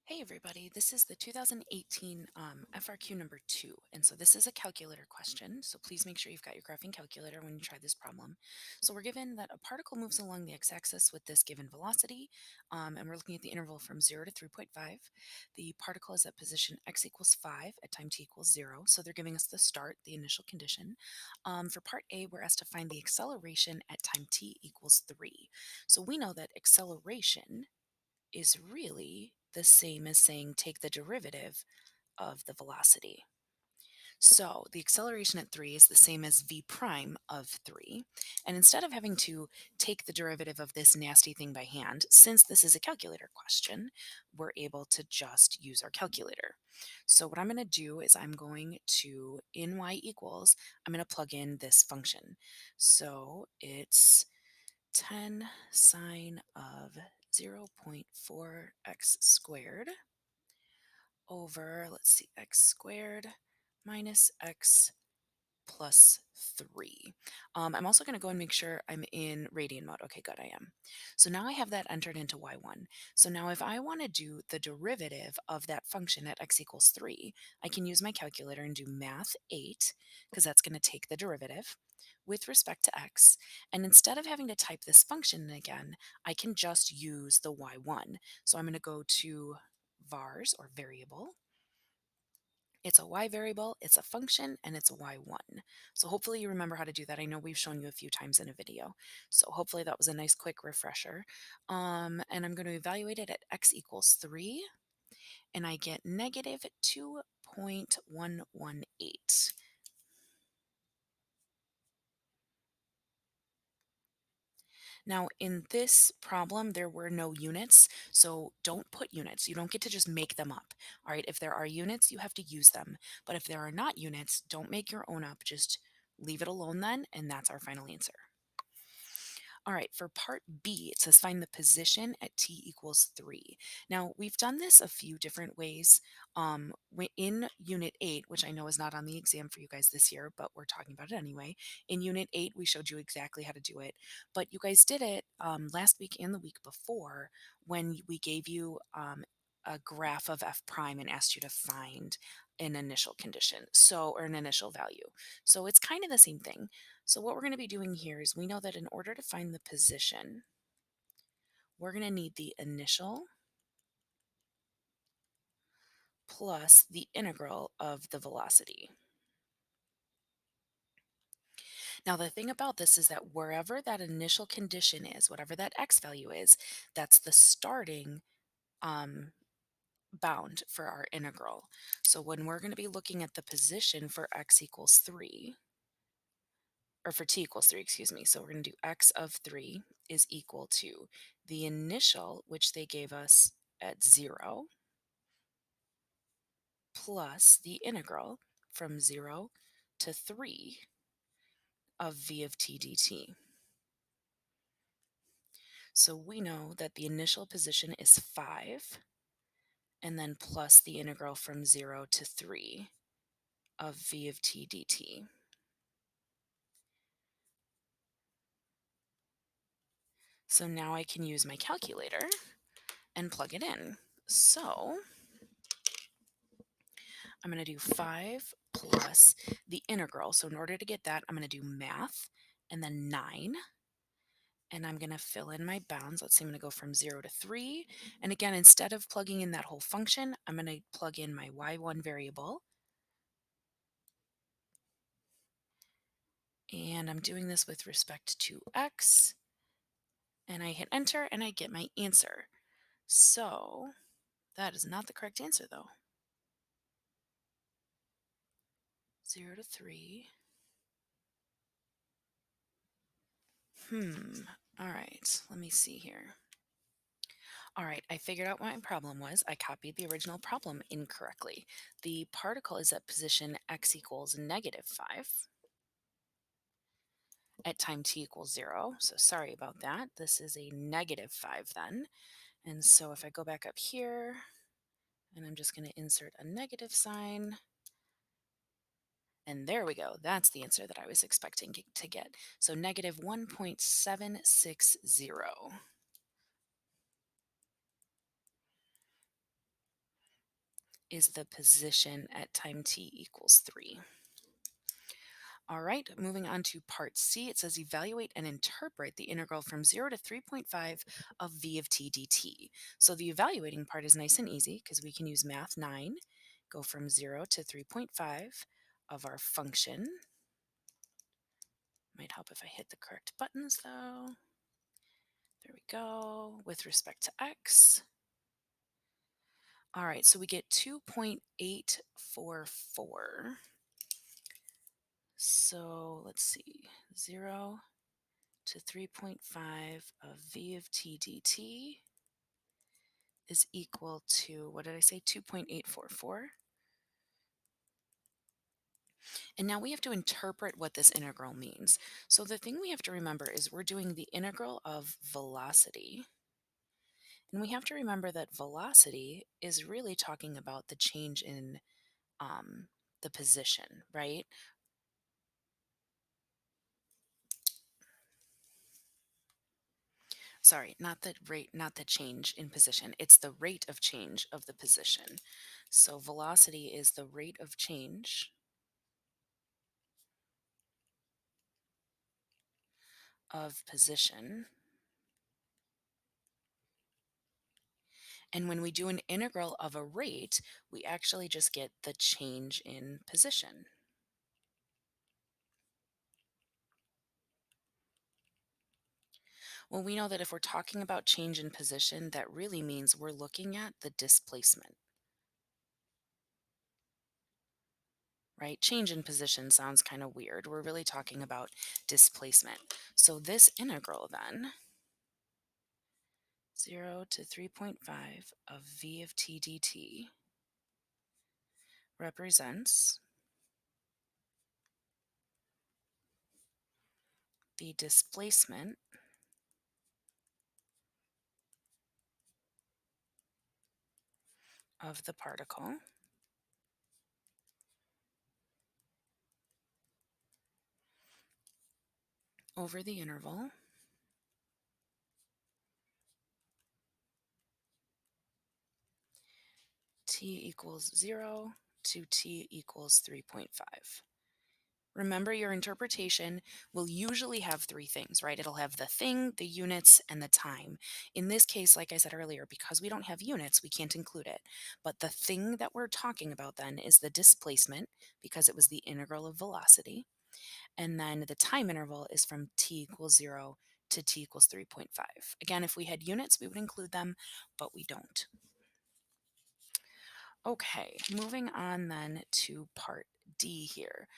Hey everybody, this is the 2018 FRQ number 2, and so this is a calculator question, so please make sure you've got your graphing calculator when you try this problem. So we're given that a particle moves along the x-axis with this given velocity, and we're looking at the interval from 0 to 3.5. The particle is at position x equals 5 at time t equals 0, so they're giving us the start, the initial condition. For part A, we're asked to find the acceleration at time t equals 3. So we know that acceleration is really the same as saying take the derivative of the velocity. So the acceleration at 3 is the same as v prime of 3. And instead of having to take the derivative of this nasty thing by hand, since this is a calculator question, we're able to just use our calculator. So what I'm going to do is I'm going to, in y equals, I'm going to plug in this function. So it's 10 sine of 0.4x squared over, let's see, x squared minus x plus 3. I'm also going to go and make sure I'm in radian mode. Okay, good, I am. So now I have that entered into y1. So now if I want to do the derivative of that function at x equals 3, I can use my calculator and do math 8, because that's going to take the derivative with respect to x. And instead of having to type this function again, I can just use the y1. So I'm going to go to vars, or variable. It's a y variable, it's a function, and it's a y1. So hopefully you remember how to do that. I know we've shown you a few times in a video. So hopefully that was a nice quick refresher. And I'm going to evaluate it at x equals 3, and I get negative 2.118. Now, in this problem, there were no units, so don't put units. You don't get to just make them up. All right, if there are units, you have to use them. But if there are not units, don't make your own up. Just leave it alone then, and that's our final answer. All right, for part B, it says find the position at t equals 3. Now, we've done this a few different ways. In Unit 8, which I know is not on the exam for you guys this year, but we're talking about it anyway. In Unit 8, we showed you exactly how to do it, but you guys did it last week and the week before when we gave you a graph of f prime and asked you to find an initial condition, or an initial value. So it's kind of the same thing. So what we're going to be doing here is we know that in order to find the position, we're going to need the initial plus the integral of the velocity. Now, the thing about this is that wherever that initial condition is, whatever that x value is, that's the starting bound for our integral. So when we're going to be looking at the position for x equals 3, or for t equals 3, excuse me. So we're going to do x of 3 is equal to the initial, which they gave us at 0, plus the integral from 0 to 3 of v of t dt. So we know that the initial position is 5, and then plus the integral from 0 to 3 of v of t dt. So now I can use my calculator and plug it in. So I'm going to do 5 plus the integral. So in order to get that, I'm going to do math and then 9. And I'm going to fill in my bounds. Let's see, I'm going to go from 0 to 3. And again, instead of plugging in that whole function, I'm going to plug in my y1 variable. And I'm doing this with respect to x. And I hit enter and I get my answer. So that is not the correct answer though. 0 to 3. All right, let me see here. All right, I figured out what my problem was. I copied the original problem incorrectly. The particle is at position x equals negative 5 at time t equals 0. So sorry about that. This is a negative 5 then. And so if I go back up here, and I'm just going to insert a negative sign, and there we go. That's the answer that I was expecting to get. So negative 1.760. is the position at time t equals 3. All right, moving on to part C, it says evaluate and interpret the integral from 0 to 3.5 of v of t dt. So the evaluating part is nice and easy because we can use Math 9, go from 0 to 3.5 of our function. Might help if I hit the correct buttons though. There we go, with respect to x. All right, so we get 2.844. So let's see, 0 to 3.5 of v of t dt is equal to, what did I say, 2.844? And now we have to interpret what this integral means. So the thing we have to remember is we're doing the integral of velocity. And we have to remember that velocity is really talking about the change in the position, right? Sorry, not the rate, not the change in position. It's the rate of change of the position. So velocity is the rate of change of position. And when we do an integral of a rate, we actually just get the change in position. Well, we know that if we're talking about change in position, that really means we're looking at the displacement, right? Change in position sounds kind of weird. We're really talking about displacement. So this integral then, 0 to 3.5 of v of t dt, represents the displacement of the particle over the interval t equals 0 to t equals 3.5. Remember, your interpretation will usually have three things, right? It'll have the thing, the units, and the time. In this case, like I said earlier, because we don't have units, we can't include it. But the thing that we're talking about then is the displacement, because it was the integral of velocity. And then the time interval is from t equals 0 to t equals 3.5. Again, if we had units, we would include them, but we don't. Okay, moving on then to part D here.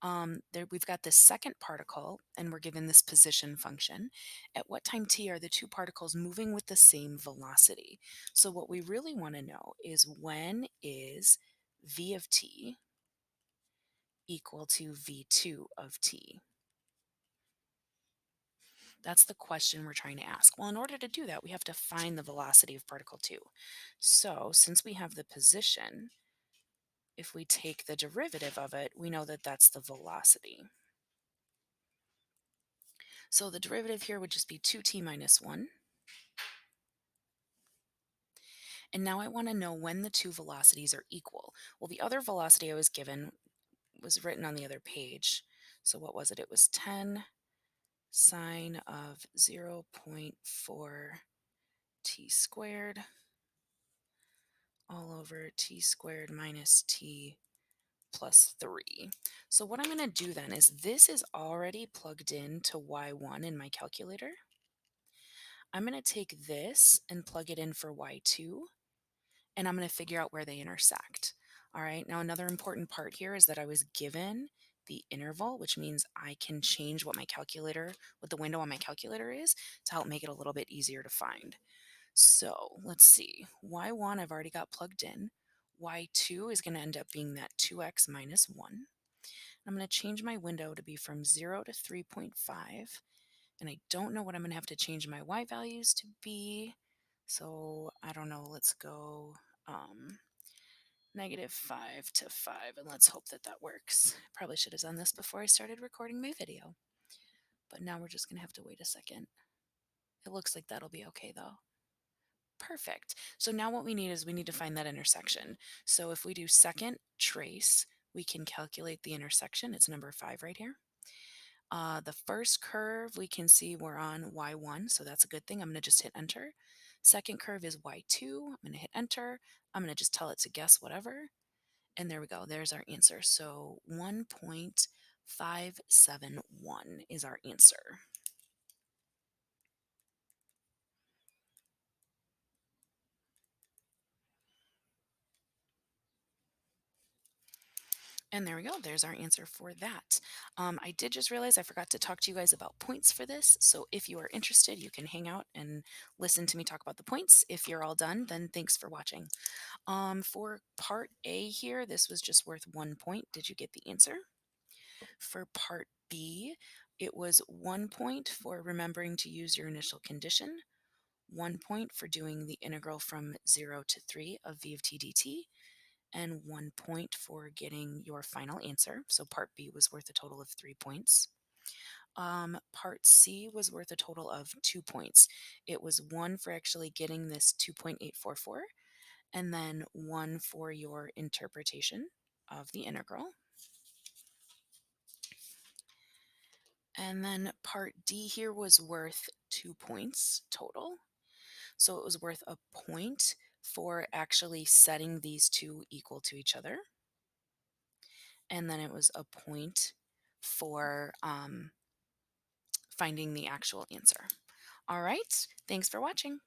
There we've got this second particle, and we're given this position function. At what time t are the two particles moving with the same velocity? So what we really want to know is when is v of t equal to v2 of t? That's the question we're trying to ask. Well, in order to do that, we have to find the velocity of particle 2. So since we have the position, if we take the derivative of it, we know that that's the velocity. So the derivative here would just be 2t minus 1. And now I want to know when the two velocities are equal. Well, the other velocity I was given was written on the other page. So what was it? It was 10 sine of 0.4 t squared all over t squared minus t plus 3. So what I'm going to do then is this is already plugged in to y1 in my calculator. I'm going to take this and plug it in for y2, and I'm going to figure out where they intersect. All right, now another important part here is that I was given the interval, which means I can change what what the window on my calculator is to help make it a little bit easier to find. So let's see, y1 I've already got plugged in. y2 is going to end up being that 2x minus 1. I'm going to change my window to be from 0 to 3.5. And I don't know what I'm going to have to change my y values to be. So I don't know, let's go -5 to 5, and let's hope that that works. Probably should have done this before I started recording my video. But now we're just going to have to wait a second. It looks like that'll be okay though. Perfect. So now what we need is we need to find that intersection. So if we do second trace, we can calculate the intersection. It's number 5 right here. The first curve, we can see we're on y1, so that's a good thing. I'm going to just hit enter. Second curve is y2. I'm going to hit enter. I'm going to just tell it to guess whatever. And there we go. There's our answer. So 1.571 is our answer. And there we go. There's our answer for that. I did just realize I forgot to talk to you guys about points for this. So if you are interested, you can hang out and listen to me talk about the points. If you're all done, then thanks for watching. For part A here, this was just worth 1 point. Did you get the answer? For part B, it was 1 point for remembering to use your initial condition, 1 point for doing the integral from 0 to 3 of v of t dt, and 1 point for getting your final answer. So part B was worth a total of 3 points. Part C was worth a total of 2 points. It was one for actually getting this 2.844, and then one for your interpretation of the integral. And then part D here was worth 2 points total. So it was worth a point for actually setting these two equal to each other. And then it was a point for finding the actual answer. All right, thanks for watching.